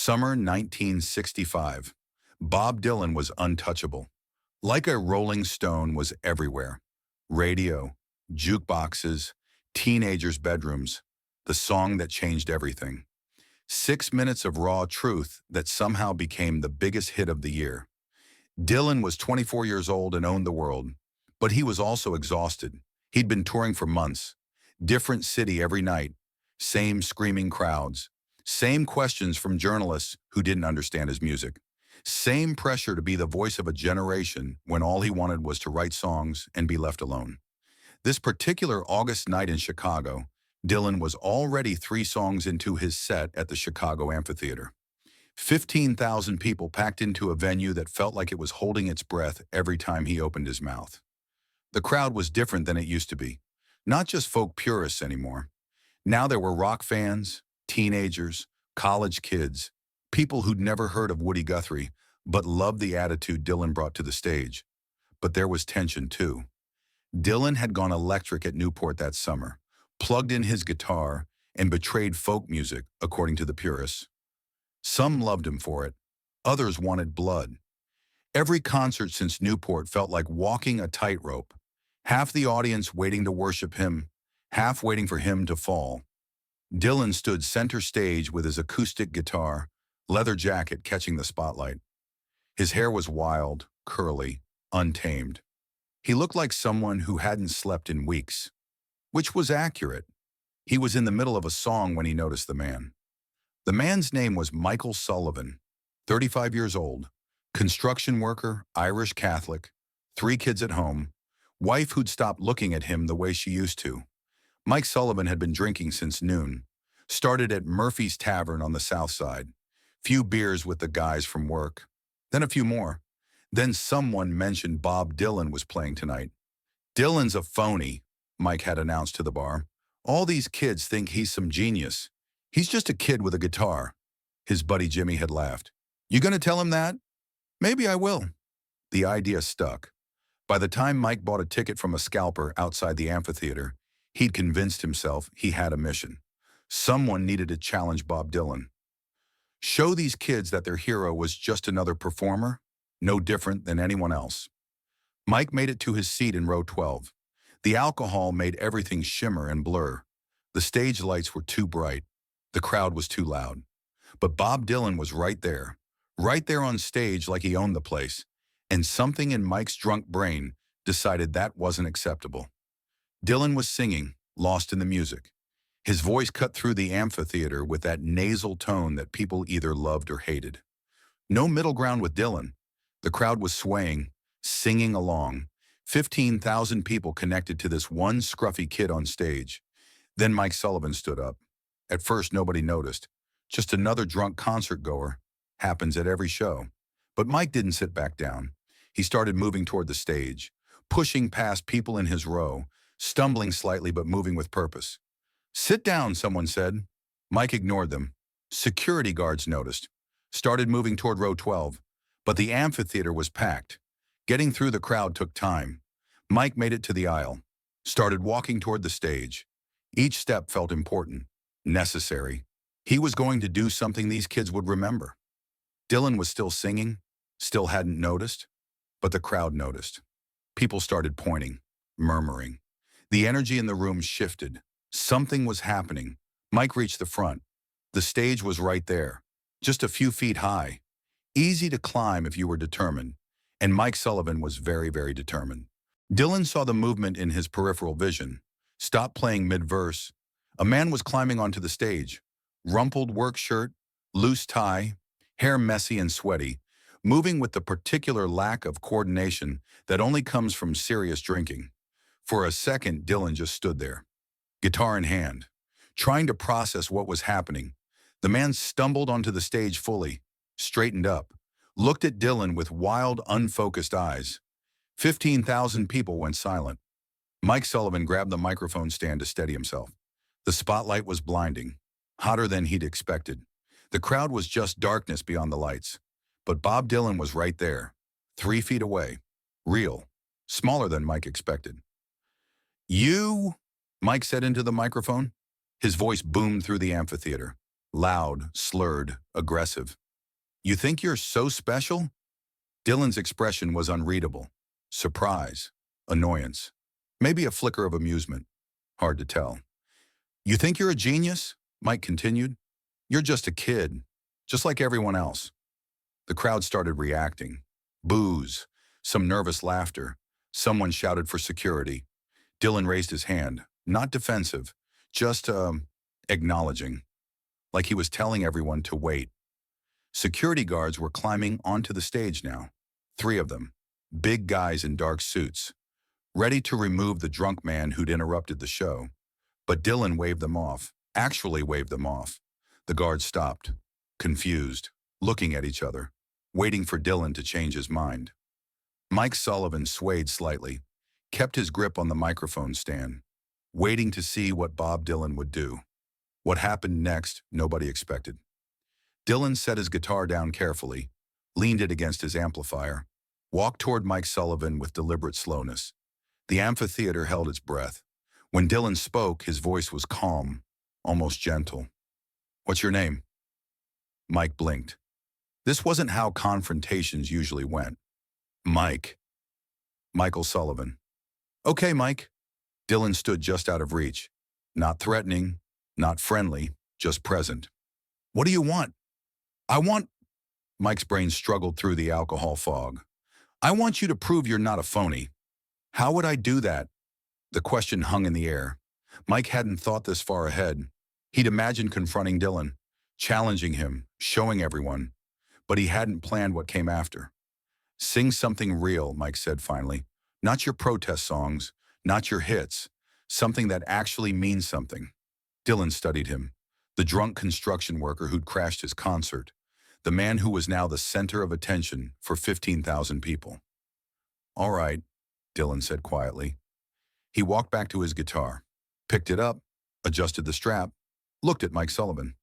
Summer 1965. Bob Dylan was untouchable. Like a rolling stone was everywhere. Radio, jukeboxes, teenagers' bedrooms, the song that changed everything. 6 minutes of raw truth that somehow became the biggest hit of the year. Dylan was 24 years old and owned the world, but he was also exhausted. He'd been touring for months. Different city every night. Same screaming crowds. Same questions from journalists who didn't understand his music. Same pressure to be the voice of a generation when all he wanted was to write songs and be left alone. This particular August night in Chicago, Dylan was already 3 songs into his set at the Chicago Amphitheater. 15,000 people packed into a venue that felt like it was holding its breath every time he opened his mouth. The crowd was different than it used to be. Not just folk purists anymore. Now there were rock fans, teenagers, college kids, people who'd never heard of Woody Guthrie, but loved the attitude Dylan brought to the stage. But there was tension too. Dylan had gone electric at Newport that summer, plugged in his guitar, and betrayed folk music, according to the purists. Some loved him for it. Others wanted blood. Every concert since Newport felt like walking a tightrope. Half the audience waiting to worship him, half waiting for him to fall. Dylan stood center stage with his acoustic guitar, leather jacket catching the spotlight. His hair was wild, curly, untamed. He looked like someone who hadn't slept in weeks, which was accurate. He was in the middle of a song when he noticed the man. The man's name was Mike Sullivan, 35 years old, construction worker, Irish Catholic, 3 kids at home, wife who'd stopped looking at him the way she used to. Mike Sullivan had been drinking since noon, started at Murphy's Tavern on the south side, few beers with the guys from work, then a few more. Then someone mentioned Bob Dylan was playing tonight. Dylan's a phony, Mike had announced to the bar. All these kids think he's some genius. He's just a kid with a guitar. His buddy Jimmy had laughed. You gonna tell him that? Maybe I will. The idea stuck. By the time Mike bought a ticket from a scalper outside the amphitheater, he'd convinced himself he had a mission. Someone needed to challenge Bob Dylan. Show these kids that their hero was just another performer, no different than anyone else. Mike made it to his seat in row 12. The alcohol made everything shimmer and blur. The stage lights were too bright. The crowd was too loud. But Bob Dylan was right there on stage like he owned the place, and something in Mike's drunk brain decided that wasn't acceptable. Dylan was singing, lost in the music. His voice cut through the amphitheater with that nasal tone that people either loved or hated. No middle ground with Dylan. The crowd was swaying, singing along. 15,000 people connected to this one scruffy kid on stage. Then Mike Sullivan stood up. At first, nobody noticed. Just another drunk concert goer. Happens at every show. But Mike didn't sit back down. He started moving toward the stage, pushing past people in his row, stumbling slightly but moving with purpose. Sit down, someone said. Mike ignored them. Security guards noticed, started moving toward row 12. But the amphitheater was packed. Getting through the crowd took time. Mike made it to the aisle, started walking toward the stage. Each step felt important, necessary. He was going to do something these kids would remember. Dylan was still singing, still hadn't noticed, but the crowd noticed. People started pointing, murmuring. The energy in the room shifted. Something was happening. Mike reached the front. The stage was right there, just a few feet high. Easy to climb if you were determined, and Mike Sullivan was very, very determined. Dylan saw the movement in his peripheral vision, stopped playing mid-verse. A man was climbing onto the stage, rumpled work shirt, loose tie, hair messy and sweaty, moving with the particular lack of coordination that only comes from serious drinking. For a second, Dylan just stood there, guitar in hand, trying to process what was happening. The man stumbled onto the stage fully, straightened up, looked at Dylan with wild, unfocused eyes. 15,000 people went silent. Mike Sullivan grabbed the microphone stand to steady himself. The spotlight was blinding, hotter than he'd expected. The crowd was just darkness beyond the lights. But Bob Dylan was right there, 3 feet away, real, smaller than Mike expected. You, Mike said into the microphone. His voice boomed through the amphitheater. loud, slurred, aggressive. You think you're so special? Dylan's expression was unreadable. Surprise, annoyance, maybe a flicker of amusement. Hard to tell. You think you're a genius? Mike continued. You're just a kid, just like everyone else. The crowd started reacting. Boos, some nervous laughter. Someone shouted for security. Dylan raised his hand, not defensive, just acknowledging, like he was telling everyone to wait. Security guards were climbing onto the stage now. 3 of them, big guys in dark suits, ready to remove the drunk man who'd interrupted the show. But Dylan waved them off, actually waved them off. The guards stopped, confused, looking at each other, waiting for Dylan to change his mind. Mike Sullivan swayed slightly, kept his grip on the microphone stand, waiting to see what Bob Dylan would do. What happened next, nobody expected. Dylan set his guitar down carefully, leaned it against his amplifier, walked toward Mike Sullivan with deliberate slowness. The amphitheater held its breath. When Dylan spoke, his voice was calm, almost gentle. What's your name? Mike blinked. This wasn't how confrontations usually went. Mike. Michael Sullivan. Okay, Mike. Dylan stood just out of reach. Not threatening, not friendly, just present. What do you want? I want... Mike's brain struggled through the alcohol fog. I want you to prove you're not a phony. How would I do that? The question hung in the air. Mike hadn't thought this far ahead. He'd imagined confronting Dylan, challenging him, showing everyone, but he hadn't planned what came after. Sing something real, Mike said finally. Not your protest songs, not your hits, something that actually means something. Dylan studied him, the drunk construction worker who'd crashed his concert, the man who was now the center of attention for 15,000 people. All right, Dylan said quietly. He walked back to his guitar, picked it up, adjusted the strap, looked at Mike Sullivan.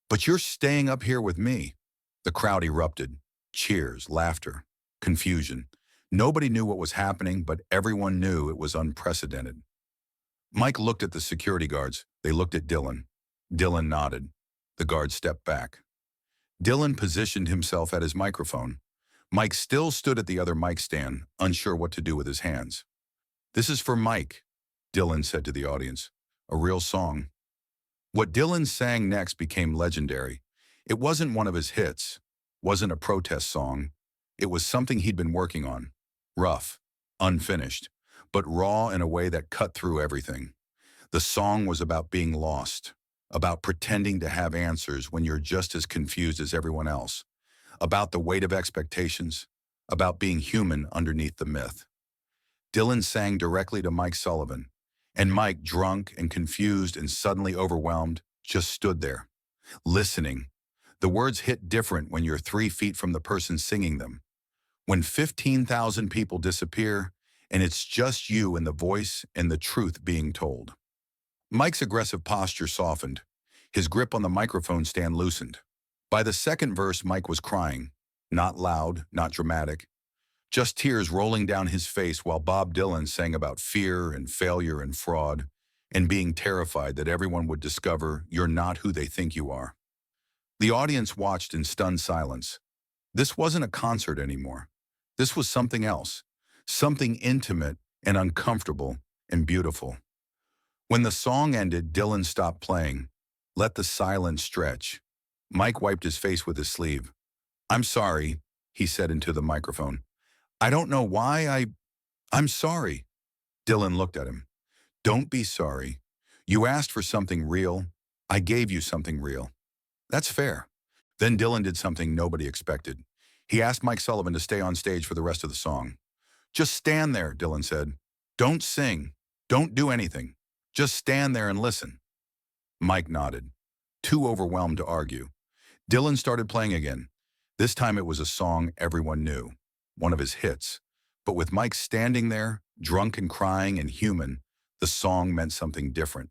But you're staying up here with me. The crowd erupted. Cheers, laughter, confusion. Nobody knew what was happening, but everyone knew it was unprecedented. Mike looked at the security guards. They looked at Dylan. Dylan nodded. The guards stepped back. Dylan positioned himself at his microphone. Mike still stood at the other mic stand, unsure what to do with his hands. This is for Mike, Dylan said to the audience. A real song. What Dylan sang next became legendary. It wasn't one of his hits, wasn't a protest song. It was something he'd been working on. Rough, unfinished, but raw in a way that cut through everything. The song was about being lost, about pretending to have answers when you're just as confused as everyone else, about the weight of expectations, about being human underneath the myth. Dylan sang directly to Mike Sullivan, and Mike, drunk and confused and suddenly overwhelmed, just stood there, listening. The words hit different when you're 3 feet from the person singing them. When 15,000 people disappear, and it's just you and the voice and the truth being told. Mike's aggressive posture softened. His grip on the microphone stand loosened. By the second verse, Mike was crying. Not loud, not dramatic. Just tears rolling down his face while Bob Dylan sang about fear and failure and fraud, and being terrified that everyone would discover you're not who they think you are. The audience watched in stunned silence. This wasn't a concert anymore. This was something else, something intimate and uncomfortable and beautiful. When the song ended, Dylan stopped playing, let the silence stretch. Mike wiped his face with his sleeve. I'm sorry, he said into the microphone. I don't know why I'm sorry. Dylan looked at him. Don't be sorry. You asked for something real. I gave you something real. That's fair. Then Dylan did something nobody expected. He asked Mike Sullivan to stay on stage for the rest of the song. Just stand there, Dylan said. Don't sing. Don't do anything. Just stand there and listen. Mike nodded, too overwhelmed to argue. Dylan started playing again. This time it was a song everyone knew, one of his hits. But with Mike standing there, drunk and crying and human, the song meant something different.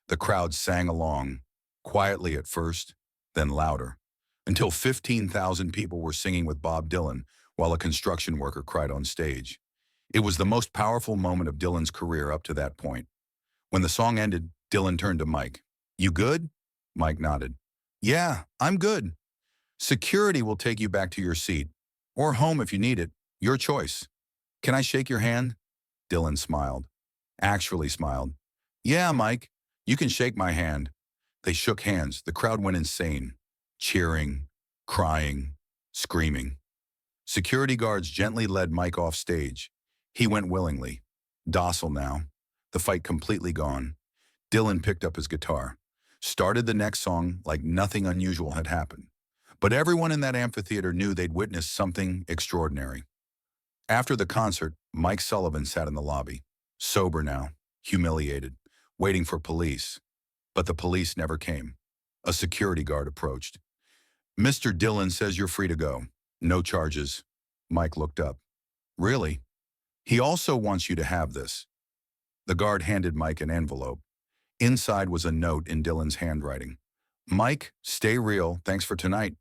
The crowd sang along, quietly at first, then louder, until 15,000 people were singing with Bob Dylan while a construction worker cried on stage. It was the most powerful moment of Dylan's career up to that point. When the song ended, Dylan turned to Mike. You good? Mike nodded. Yeah, I'm good. Security will take you back to your seat. Or home if you need it. Your choice. Can I shake your hand? Dylan smiled. Actually smiled. Yeah, Mike, you can shake my hand. They shook hands. The crowd went insane. Cheering, crying, screaming. Security guards gently led Mike off stage. He went willingly. Docile now. The fight completely gone. Dylan picked up his guitar. Started the next song like nothing unusual had happened. But everyone in that amphitheater knew they'd witnessed something extraordinary. After the concert, Mike Sullivan sat in the lobby. Sober now, humiliated, waiting for police. But the police never came. A security guard approached. Mr. Dillon says you're free to go. No charges. Mike looked up. Really? He also wants you to have this. The guard handed Mike an envelope. Inside was a note in Dillon's handwriting. Mike, stay real. Thanks for tonight.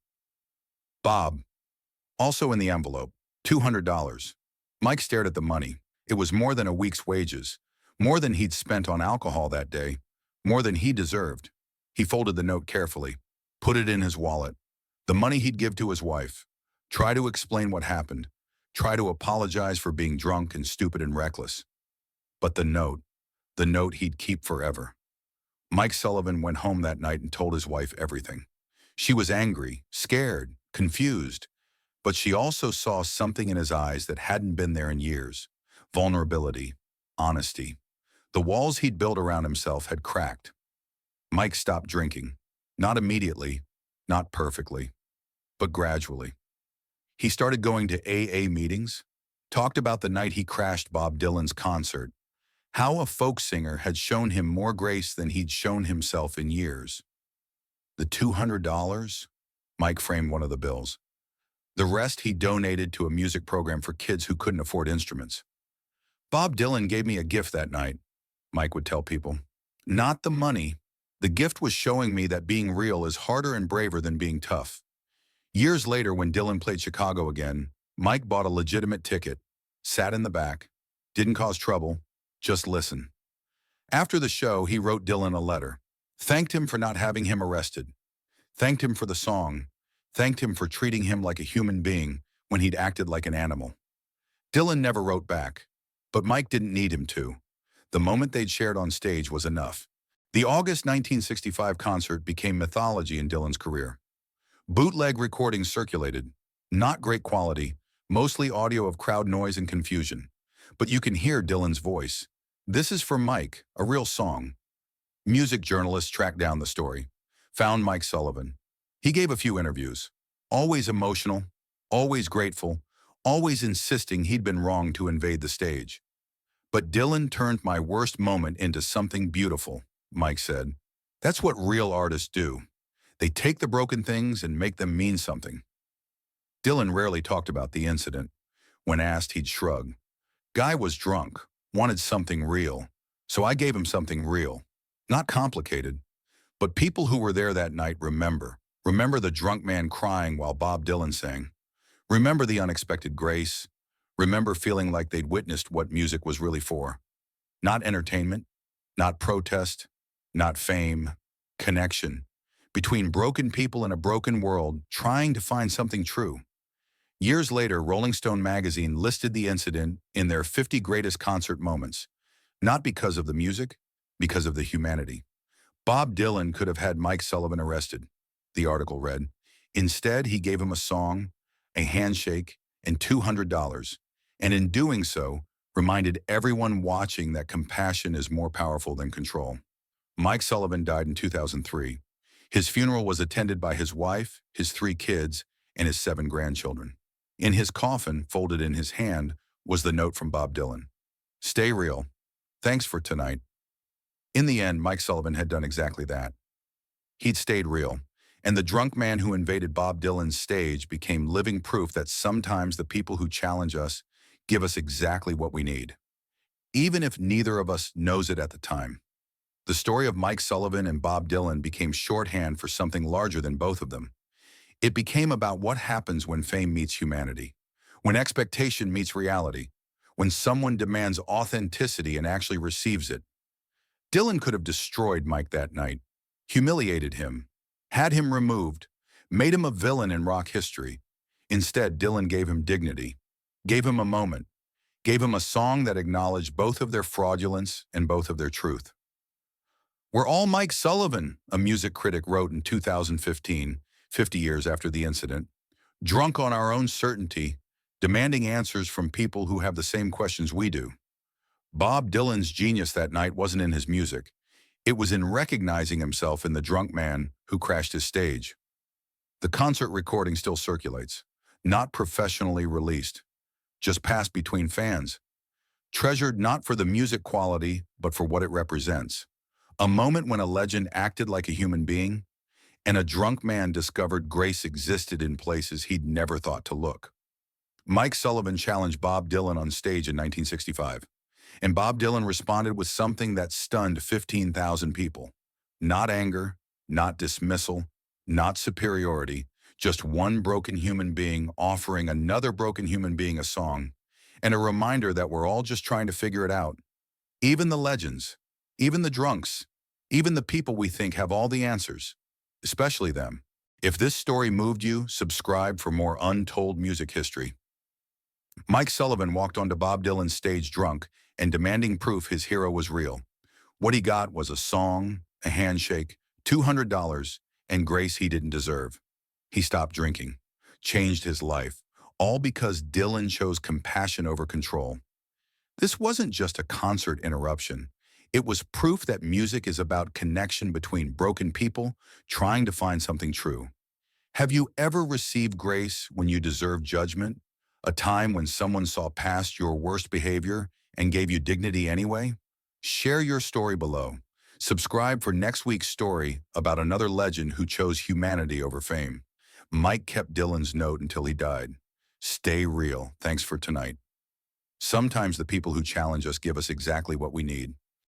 Bob. Also in the envelope, $200. Mike stared at the money. It was more than a week's wages. More than he'd spent on alcohol that day. More than he deserved. He folded the note carefully. Put it in his wallet. The money he'd give to his wife. Try to explain what happened. Try to apologize for being drunk and stupid and reckless. But the note he'd keep forever. Mike Sullivan went home that night and told his wife everything. She was angry, scared, confused, but she also saw something in his eyes that hadn't been there in years. Vulnerability, honesty. The walls he'd built around himself had cracked. Mike stopped drinking. Not immediately, not perfectly, but gradually. He started going to AA meetings, talked about the night he crashed Bob Dylan's concert, how a folk singer had shown him more grace than he'd shown himself in years. The $200? Mike framed one of the bills. The rest he donated to a music program for kids who couldn't afford instruments. Bob Dylan gave me a gift that night, Mike would tell people. Not the money. The gift was showing me that being real is harder and braver than being tough. Years later, when Dylan played Chicago again, Mike bought a legitimate ticket, sat in the back, didn't cause trouble, just listen. After the show, he wrote Dylan a letter, thanked him for not having him arrested, thanked him for the song, thanked him for treating him like a human being when he'd acted like an animal. Dylan never wrote back, but Mike didn't need him to. The moment they'd shared on stage was enough. The August 1965 concert became mythology in Dylan's career. Bootleg recordings circulated, not great quality, mostly audio of crowd noise and confusion. But you can hear Dylan's voice. This is for Mike, a real song. Music journalists tracked down the story, found Mike Sullivan. He gave a few interviews, always emotional, always grateful, always insisting he'd been wrong to invade the stage. But Dylan turned my worst moment into something beautiful, Mike said. That's what real artists do. They take the broken things and make them mean something. Dylan rarely talked about the incident. When asked, he'd shrug. Guy was drunk, wanted something real, so I gave him something real. Not complicated, but people who were there that night remember. Remember the drunk man crying while Bob Dylan sang. Remember the unexpected grace. Remember feeling like they'd witnessed what music was really for. Not entertainment, not protest, not fame, connection. Between broken people in a broken world, trying to find something true. Years later, Rolling Stone magazine listed the incident in their 50 greatest concert moments, not because of the music, because of the humanity. Bob Dylan could have had Mike Sullivan arrested, the article read. Instead, he gave him a song, a handshake, and $200, and in doing so, reminded everyone watching that compassion is more powerful than control. Mike Sullivan died in 2003. His funeral was attended by his wife, his 3 kids, and his 7 grandchildren. In his coffin, folded in his hand, was the note from Bob Dylan. Stay real. Thanks for tonight. In the end, Mike Sullivan had done exactly that. He'd stayed real, and the drunk man who invaded Bob Dylan's stage became living proof that sometimes the people who challenge us give us exactly what we need, even if neither of us knows it at the time. The story of Mike Sullivan and Bob Dylan became shorthand for something larger than both of them. It became about what happens when fame meets humanity, when expectation meets reality, when someone demands authenticity and actually receives it. Dylan could have destroyed Mike that night, humiliated him, Had him removed, made him a villain in rock history. Instead, Dylan gave him dignity, gave him a moment, gave him a song that acknowledged both of their fraudulence and both of their truth. We're all Mike Sullivan, a music critic wrote in 2015, 50 years after the incident, drunk on our own certainty, demanding answers from people who have the same questions we do. Bob Dylan's genius that night wasn't in his music. It was in recognizing himself in the drunk man who crashed his stage. The concert recording still circulates, not professionally released, just passed between fans, treasured not for the music quality, but for what it represents. A moment when a legend acted like a human being, and a drunk man discovered grace existed in places he'd never thought to look. Mike Sullivan challenged Bob Dylan on stage in 1965, and Bob Dylan responded with something that stunned 15,000 people. Not anger, not dismissal, not superiority, just one broken human being offering another broken human being a song, and a reminder that we're all just trying to figure it out. Even the legends, even the drunks, even the people we think have all the answers, especially them. If this story moved you, subscribe for more untold music history. Mike Sullivan walked onto Bob Dylan's stage drunk and demanding proof his hero was real. What he got was a song, a handshake, $200, and grace he didn't deserve. He stopped drinking, changed his life, all because Dylan chose compassion over control. This wasn't just a concert interruption. It was proof that music is about connection between broken people trying to find something true. Have you ever received grace when you deserved judgment? A time when someone saw past your worst behavior and gave you dignity anyway? Share your story below. Subscribe for next week's story about another legend who chose humanity over fame. Mike kept Dylan's note until he died. Stay real. Thanks for tonight. Sometimes the people who challenge us give us exactly what we need.